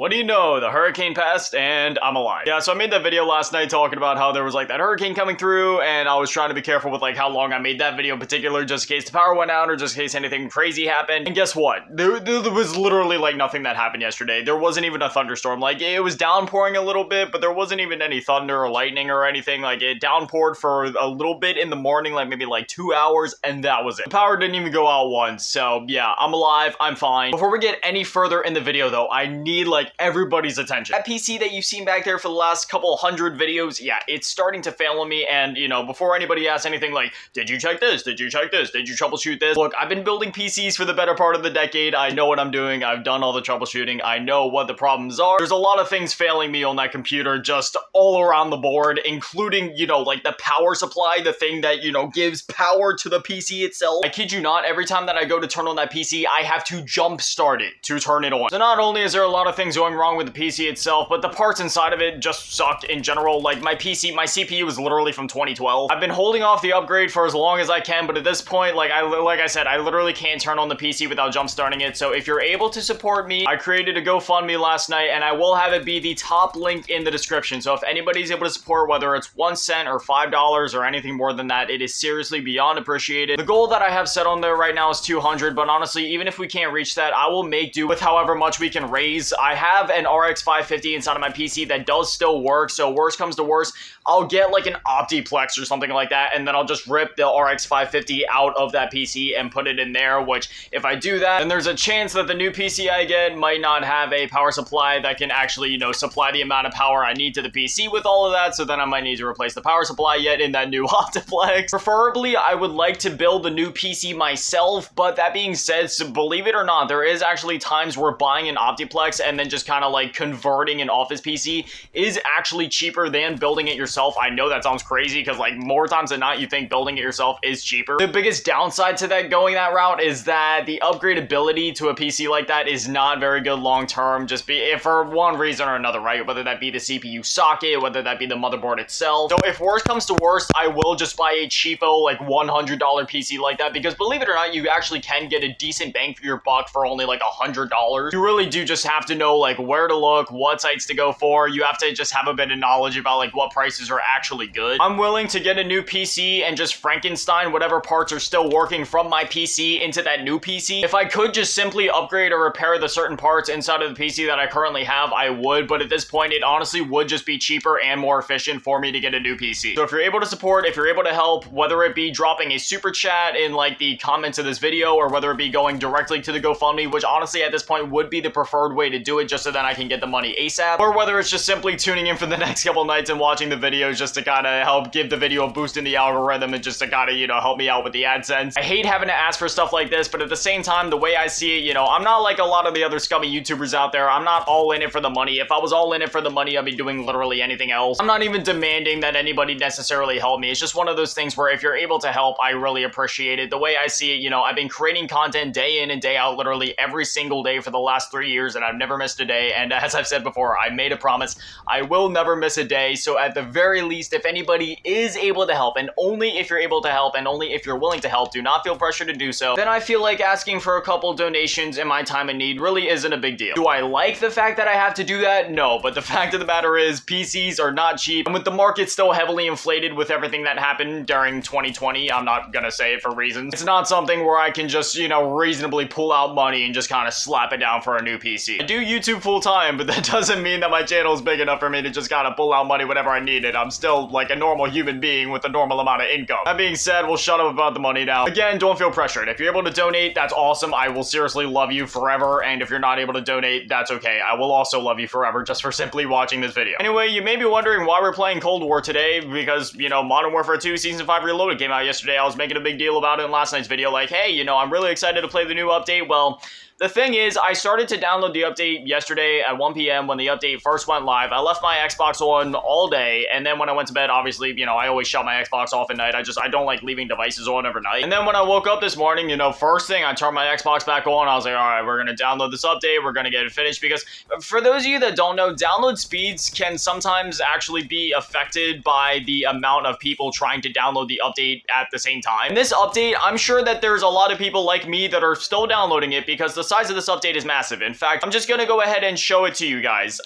What do you know? The hurricane passed and I'm alive. Yeah, so I made that video last night talking about how there was like that hurricane coming through, and I was trying to be careful with like how long I made that video in particular, just in case the power went out or just in case anything crazy happened. And guess what? There was literally like nothing that happened yesterday. There wasn't even a thunderstorm. Like, it was downpouring a little bit, but there wasn't even any thunder or lightning or anything. Like, it downpoured for a little bit in the morning, like maybe like 2 hours, and that was it. The power didn't even go out once. So yeah, I'm alive, I'm fine. Before we get any further in the video though, I need like everybody's attention. That PC that you've seen back there for the last couple hundred videos, yeah, it's starting to fail on me. And you know, before anybody asks anything like, did you check this? Did you check this? Did you troubleshoot this? Look, I've been building PCs for the better part of the decade. I know what I'm doing. I've done all the troubleshooting. I know what the problems are. There's a lot of things failing me on that computer just all around the board, including, you know, like the power supply, the thing that, you know, gives power to the PC itself. I kid you not, every time that I go to turn on that PC, I have to jump start it to turn it on. So not only is there a lot of things going wrong with the PC itself, but the parts inside of it just sucked in general. Like my CPU is literally from 2012. I've been holding off the upgrade for as long as I can, but at this point, like I said, I literally can't turn on the PC without jump starting it. So if you're able to support me, I created a GoFundMe last night, and I will have it be the top link in the description. So if anybody's able to support, whether it's 1 cent or $5 or anything more than that, it is seriously beyond appreciated. The goal that I have set on there right now is 200, but honestly, even if we can't reach that, I will make do with however much we can raise. I have an RX 550 inside of my PC that does still work, so worst comes to worst, I'll get like an Optiplex or something like that, and then I'll just rip the RX 550 out of that PC and put it in there, which if I do that, then there's a chance that the new PC I get might not have a power supply that can actually, you know, supply the amount of power I need to the PC with all of that, so then I might need to replace the power supply yet in that new Optiplex. Preferably, I would like to build the new PC myself, but that being said, so believe it or not, there is actually times where buying an Optiplex and then just kind of like converting an office PC is actually cheaper than building it yourself. I know that sounds crazy because like more times than not, you think building it yourself is cheaper. The biggest downside to that going that route is that the upgradability to a PC like that is not very good long term, just for one reason or another, right? Whether that be the CPU socket, whether that be the motherboard itself. So if worst comes to worst, I will just buy a cheapo like $100 PC like that, because believe it or not, you actually can get a decent bang for your buck for only like $100. You really do just have to know like where to look, what sites to go for. You have to just have a bit of knowledge about like what prices are actually good. I'm willing to get a new PC and just Frankenstein whatever parts are still working from my PC into that new PC. If I could just simply upgrade or repair the certain parts inside of the PC that I currently have, I would, but at this point, it honestly would just be cheaper and more efficient for me to get a new PC. So if you're able to support, if you're able to help, whether it be dropping a super chat in like the comments of this video, or whether it be going directly to the GoFundMe, which honestly at this point would be the preferred way to do it, just so that I can get the money ASAP, or whether it's just simply tuning in for the next couple nights and watching the videos just to kind of help give the video a boost in the algorithm and just to kind of, you know, help me out with the AdSense. I hate having to ask for stuff like this, but at the same time, the way I see it, you know, I'm not like a lot of the other scummy YouTubers out there. I'm not all in it for the money. If I was all in it for the money, I'd be doing literally anything else. I'm not even demanding that anybody necessarily help me. It's just one of those things where if you're able to help, I really appreciate it. The way I see it, you know, I've been creating content day in and day out, literally every single day for the last 3 years, and I've never missed a day. And as I've said before, I made a promise. I will never miss a day. So at the very least, if anybody is able to help, and only if you're able to help, and only if you're willing to help, do not feel pressure to do so, then I feel like asking for a couple donations in my time of need really isn't a big deal. Do I like the fact that I have to do that? No, but the fact of the matter is PCs are not cheap, and with the market still heavily inflated with everything that happened during 2020, I'm not gonna say it for reasons. It's not something where I can just, you know, reasonably pull out money and just kind of slap it down for a new PC. I do YouTube full time, but that doesn't mean that my channel is big enough for me to just kind of pull out money whenever I need it. I'm still like a normal human being with a normal amount of income. That being said, we'll shut up about the money now. Again, don't feel pressured. If you're able to donate, that's awesome. I will seriously love you forever, and if you're not able to donate, that's okay. I will also love you forever just for simply watching this video. Anyway, you may be wondering why we're playing Cold War today, because, you know, Modern Warfare 2 Season 5 Reloaded came out yesterday. I was making a big deal about it in last night's video, like, hey, you know, I'm really excited to play the new update. Well, the thing is, I started to download the update yesterday at 1 p.m. when the update first went live. I left my Xbox on all day, and then when I went to bed, obviously, you know, I always shut my Xbox off at night. I don't like leaving devices on overnight. And then when I woke up this morning, you know, first thing, I turned my Xbox back on. I was like, all right, we're going to download this update. We're going to get it finished, because for those of you that don't know, download speeds can sometimes actually be affected by the amount of people trying to download the update at the same time. And this update, I'm sure that there's a lot of people like me that are still downloading it because the size of this update is massive. In fact, I'm just gonna go ahead and show it to you guys.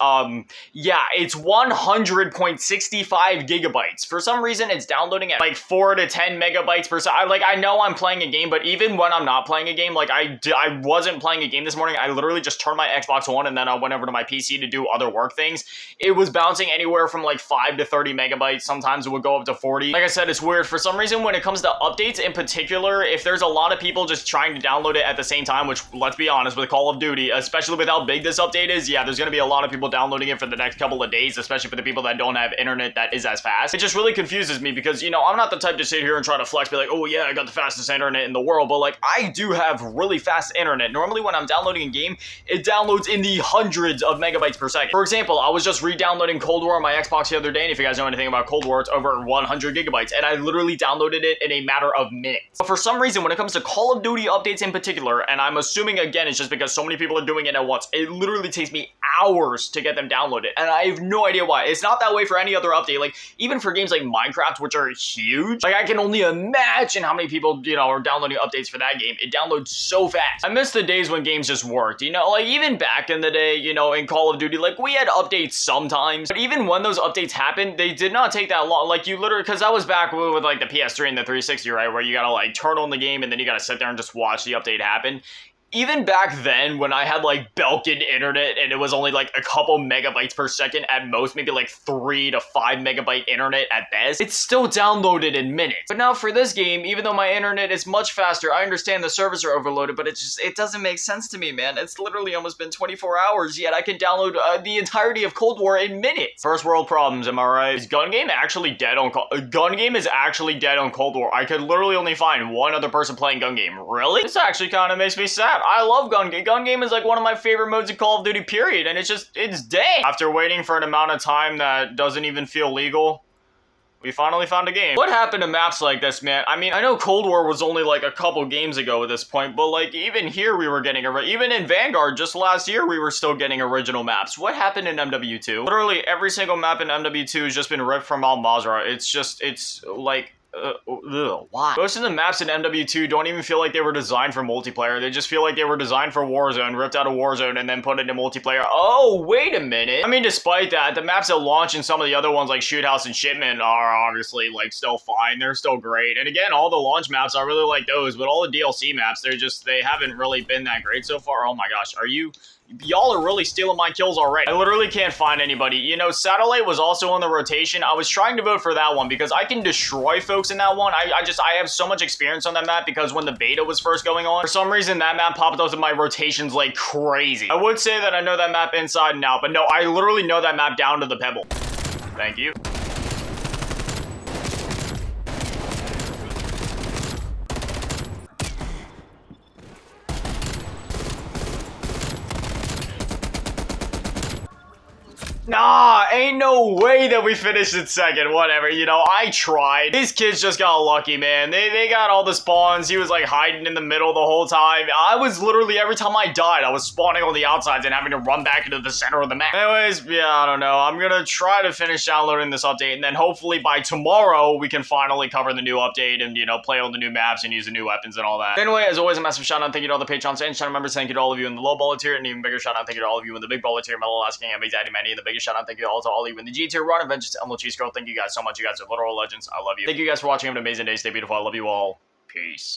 Yeah, it's 100.65 gigabytes. For some reason, it's downloading at like 4 to 10 megabytes per second. I know I'm playing a game, but even when I'm not playing a game, like I wasn't playing a game this morning. I literally just turned my Xbox on and then I went over to my PC to do other work things. It was bouncing anywhere from like 5 to 30 megabytes. Sometimes it would go up to 40. Like I said, it's weird. For some reason, when it comes to updates in particular, if there's a lot of people just trying to download it at the same time, which let's be honest, with Call of Duty, especially with how big this update is, yeah, there's going to be a lot of people downloading it for the next couple of days, especially for the people that don't have internet that is as fast. It just really confuses me because, you know, I'm not the type to sit here and try to flex, be like, oh yeah, I got the fastest internet in the world, but like, I do have really fast internet. Normally when I'm downloading a game, it downloads in the hundreds of megabytes per second. For example, I was just re-downloading Cold War on my Xbox the other day, and if you guys know anything about Cold War, it's over 100 gigabytes, and I literally downloaded it in a matter of minutes. But for some reason, when it comes to Call of Duty updates in particular, and I'm assuming again it's just because so many people are doing it at once, it literally takes me hours to get them downloaded, and I have no idea why. It's not that way for any other update. Like, even for games like Minecraft, which are huge, like, I can only imagine how many people, you know, are downloading updates for that game. It downloads so fast. I miss the days when games just worked, you know, like, even back in the day, you know, in Call of Duty, like, we had updates sometimes, but even when those updates happened, they did not take that long. Like, you literally, because that was back with like the PS3 and the 360, right, where you gotta like turn on the game and then you gotta sit there and just watch the update happen. Even back then, when I had like Belkin internet and it was only like a couple megabytes per second at most, maybe like 3 to 5 megabyte internet at best, it's still downloaded in minutes. But now for this game, even though my internet is much faster, I understand the servers are overloaded, but it doesn't make sense to me, man. It's literally almost been 24 hours, yet I can download the entirety of Cold War in minutes. First world problems, am I right? Is Gun Game actually dead on Gun Game is actually dead on Cold War. I could literally only find one other person playing Gun Game. Really? This actually kind of makes me sad. I love Gun Game. Gun Game is like one of my favorite modes of Call of Duty, period, and it's dead. After waiting for an amount of time that doesn't even feel legal, we finally found a game. What happened to maps like this, man? I mean, I know Cold War was only like a couple games ago at this point, but like even here we were getting even in Vanguard just last year we were still getting original maps. What happened in MW2? Literally every single map in MW2 has just been ripped from Al Mazrah. It's like why? Most of the maps in MW2 don't even feel like they were designed for multiplayer. They just feel like they were designed for Warzone, ripped out of Warzone, and then put into multiplayer. Oh, wait a minute. I mean, despite that, the maps that launch in some of the other ones like Shoot House and Shipment are obviously like still fine. They're still great. And again, all the launch maps, I really like those, but all the DLC maps, they haven't really been that great so far. Oh my gosh, y'all are really stealing my kills already. I literally can't find anybody. You know, Satellite was also on the rotation. I was trying to vote for that one because I can destroy folks in that one. I have so much experience on that map because when the beta was first going on, for some reason that map popped up in my rotations like crazy. I would say that I know that map inside and out, but no, I literally know that map down to the pebble. Thank you. Nah, ain't no way that we finished in second. Whatever, you know, I tried. These kids just got lucky, man. They got all the spawns. He was like hiding in the middle the whole time. I was literally, every time I died, I was spawning on the outsides and having to run back into the center of the map. Anyways, yeah, I don't know. I'm gonna try to finish downloading this update, and then hopefully by tomorrow, we can finally cover the new update and, you know, play on the new maps and use the new weapons and all that. Anyway, as always, a massive shout out. Thank you to all the Patreons and channel members. Thank you to all of you in the low baller tier, and even bigger shout out. Thank you to all of you in the big baller tier. Mellow Asking, Emmy, Daddy Manny, and the biggest shout out. Thank you also to all of you in the G tier, Ron Adventures, Elmo Cheese Girl. Thank you guys so much. You guys are literal legends. I love you. Thank you guys for watching. Have an amazing day. Stay beautiful. I love you all. Peace.